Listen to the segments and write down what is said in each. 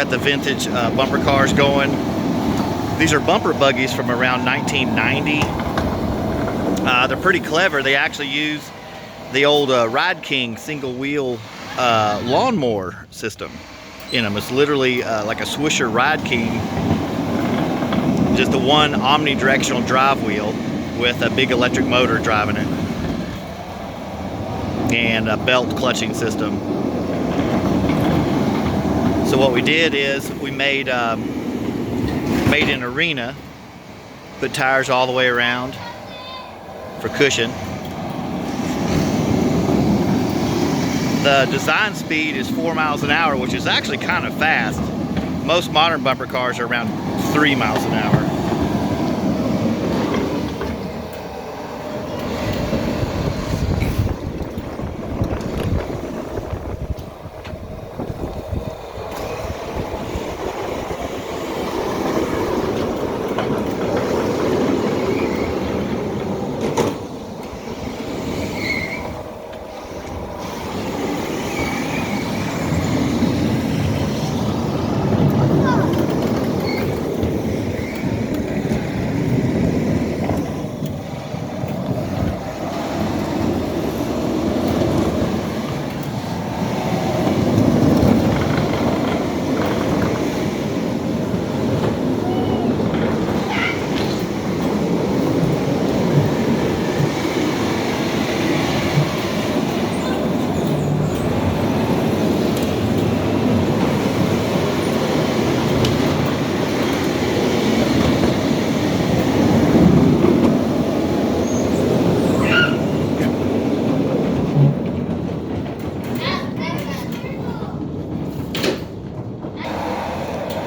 got the vintage bumper cars going. These are bumper buggies from around 1990. They're pretty clever. They actually use the old Ride King single wheel lawnmower system in them. It's literally like a Swisher Ride King, just the one omnidirectional drive wheel with a big electric motor driving it and a belt clutching system. So what we did is we made an arena, put tires all the way around for cushion. The design speed is 4 miles an hour, which is actually kind of fast. Most modern bumper cars are around 3 miles an hour.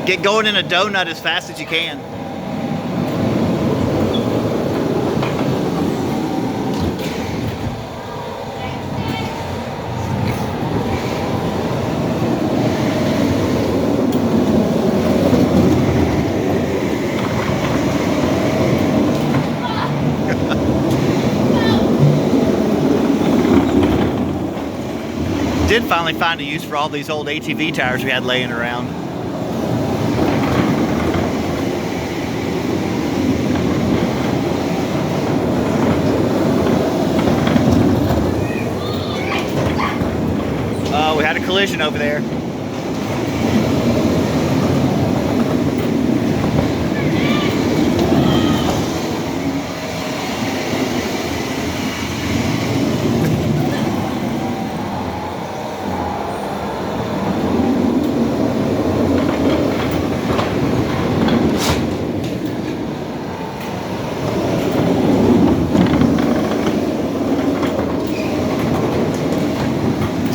Get going in a donut as fast as you can. Did finally find a use for all these old ATV tires we had laying around. We had a collision over there.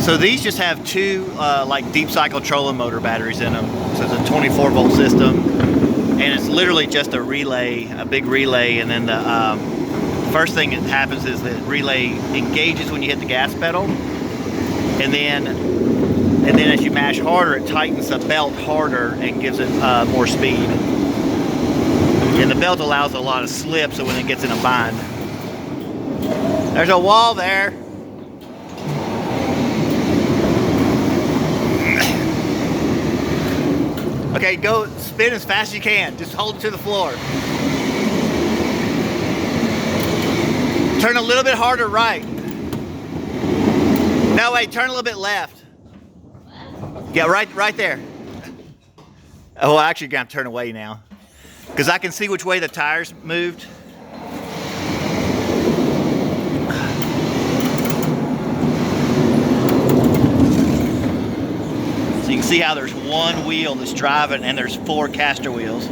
So these just have two like deep cycle trolling motor batteries in them. So it's a 24 volt system, and it's literally just a relay, a big relay, and then the first thing that happens is the relay engages when you hit the gas pedal, and then as you mash harder, it tightens the belt harder and gives it more speed. And the belt allows a lot of slip, so when it gets in a bind. There's a wall there. Okay, go spin as fast as you can. Just hold it to the floor. Turn a little bit harder right. No, wait, turn a little bit left. Yeah, right there. Oh, I actually got to turn away now, because I can see which way the tires moved. So you can see how there's one wheel that's driving and there's 4 caster wheels.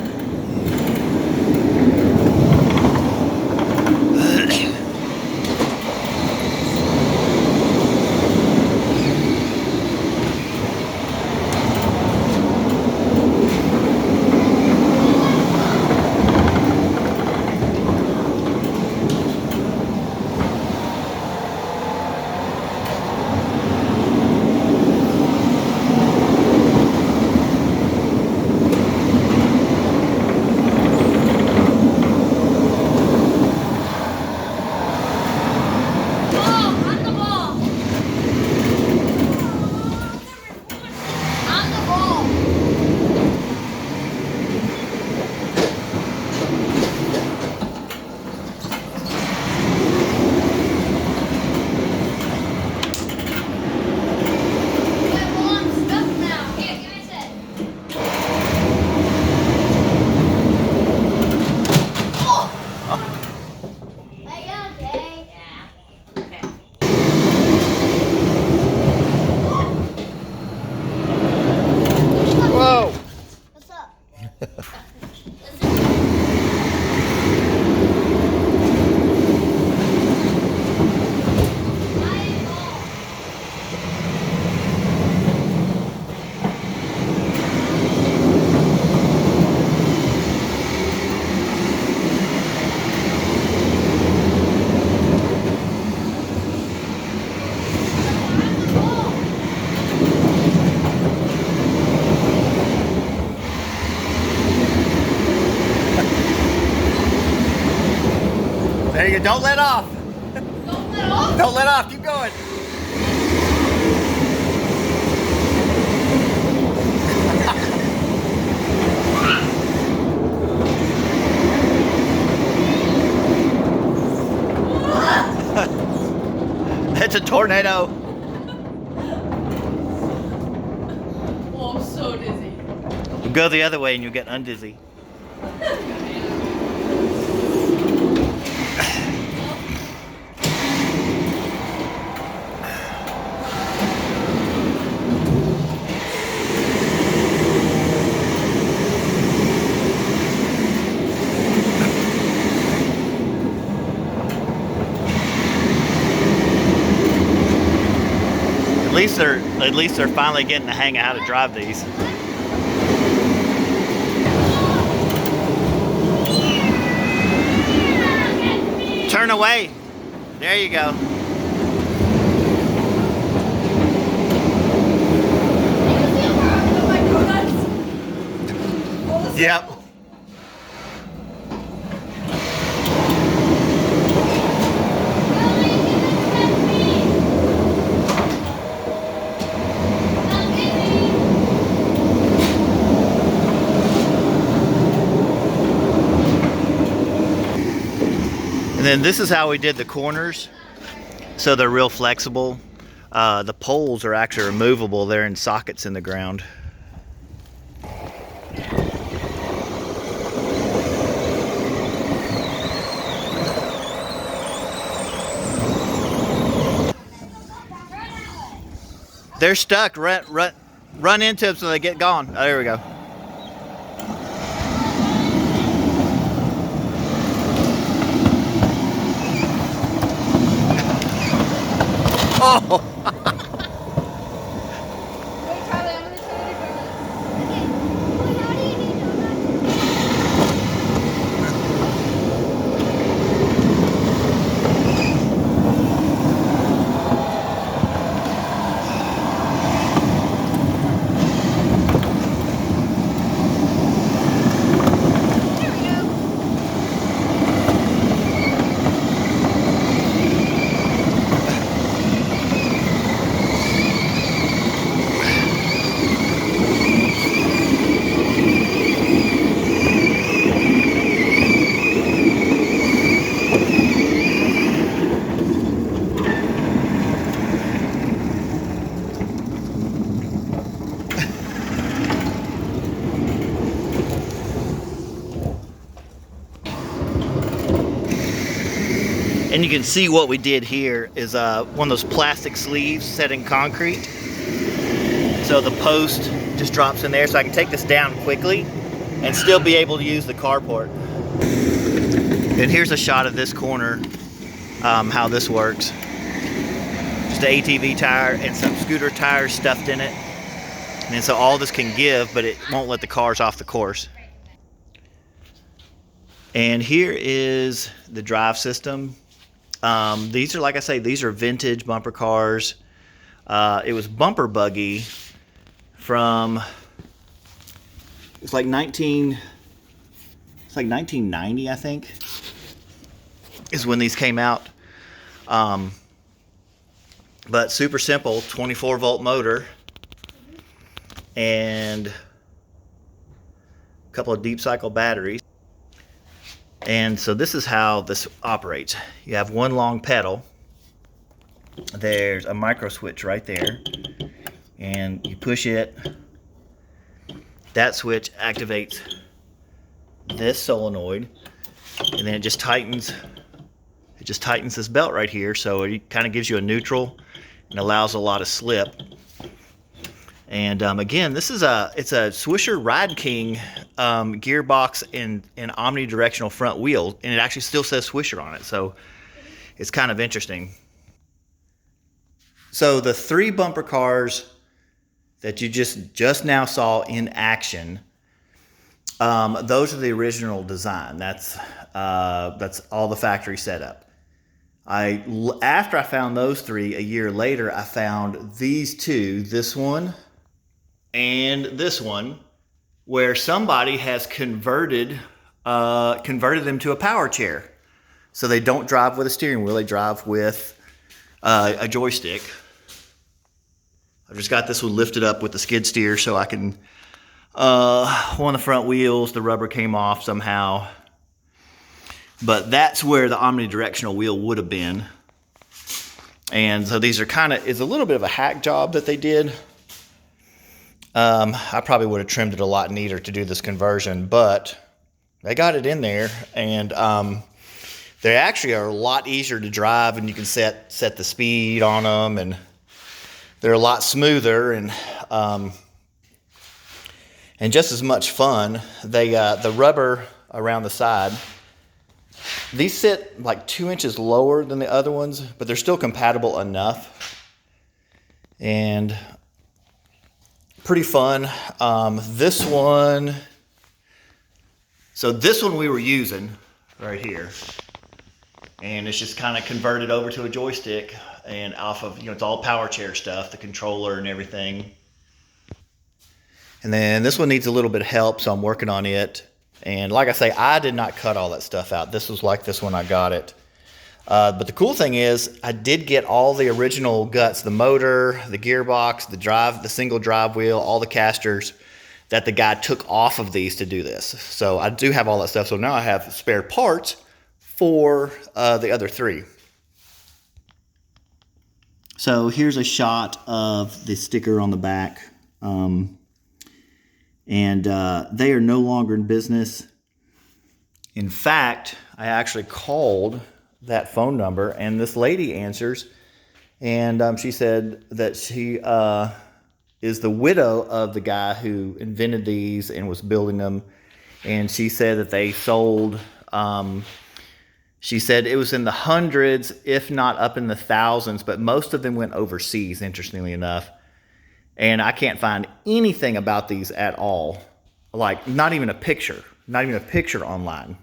Don't let off. Don't let off. Don't let off. Keep going. It's a tornado. Oh, I'm so dizzy. We'll go the other way and you'll get undizzy. At least they're finally getting the hang of how to drive these. Turn away. There you go. Yep. And then this is how we did the corners. So they're real flexible. The poles are actually removable. They're in sockets in the ground. They're stuck. Run into them so they get gone. Oh, there we go. Oh! Wait, Charlie, I'm gonna try to do And you can see what we did here is one of those plastic sleeves set in concrete. So the post just drops in there, so I can take this down quickly and still be able to use the carport. And here's a shot of this corner, how this works. Just an ATV tire and some scooter tires stuffed in it. And so all this can give, but it won't let the cars off the course. And here is the drive system. These are, like I say, these are vintage bumper cars. It was Bumper Buggy from, it's like 1990, I think, is when these came out. But super simple, 24-volt motor and a couple of deep cycle batteries. And so this is how this operates. You have one long pedal. There's a micro switch right there. And you push it. That switch activates this solenoid. And then it just tightens. It just tightens this belt right here. So it kind of gives you a neutral and allows a lot of slip. And again, it's a Swisher Ride King gearbox and omnidirectional front wheel, and it actually still says Swisher on it, so it's kind of interesting. So the three bumper cars that you just now saw in action, those are the original design. That's all the factory setup. After I found those three, a year later, I found these two, this one and this one, where somebody has converted them to a power chair. So they don't drive with a steering wheel, they drive with a joystick. I've just got this one lifted up with the skid steer so I can, one of the front wheels, the rubber came off somehow. But that's where the omnidirectional wheel would have been. And so these are it's a little bit of a hack job that they did. I probably would have trimmed it a lot neater to do this conversion, but they got it in there, and they actually are a lot easier to drive, and you can set the speed on them, and they're a lot smoother and just as much fun. They the rubber around the side, these sit like 2 inches lower than the other ones, but they're still compatible enough and pretty fun. This one we were using right here, and it's just kind of converted over to a joystick, and off of, it's all power chair stuff, the controller and everything. And then this one needs a little bit of help, so I'm working on it. And like I say, I did not cut all that stuff out. This was like this when I got it. But the cool thing is I did get all the original guts, the motor, the gearbox, the single drive wheel, all the casters that the guy took off of these to do this. So I do have all that stuff. So now I have spare parts for the other three. So here's a shot of the sticker on the back. They are no longer in business. In fact, I actually called that phone number, and this lady answers, and she said that she is the widow of the guy who invented these and was building them, and she said that they sold, she said it was in the hundreds, if not up in the thousands, but most of them went overseas, interestingly enough. And I can't find anything about these at all. Like, not even a picture online,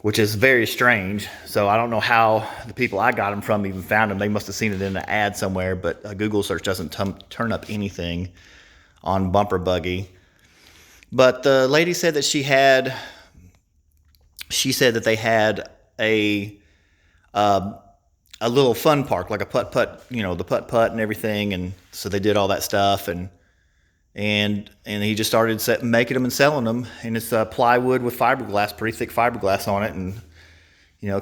which is very strange. So I don't know how the people I got them from even found them. They must have seen it in an ad somewhere, but a Google search doesn't turn up anything on Bumper Buggy. But the lady said that they had a little fun park, like a putt-putt, the putt-putt and everything. And so they did all that stuff, and he just started making them and selling them. And it's plywood with fiberglass, pretty thick fiberglass on it, and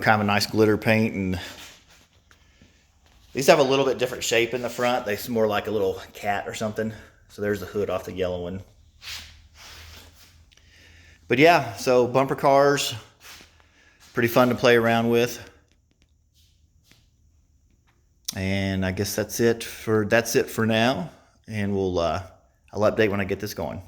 kind of a nice glitter paint. And these have a little bit different shape in the front. They're more like a little cat or something. So there's the hood off the yellow one. But yeah, so bumper cars, pretty fun to play around with. And I guess that's it for now. And I'll update when I get this going.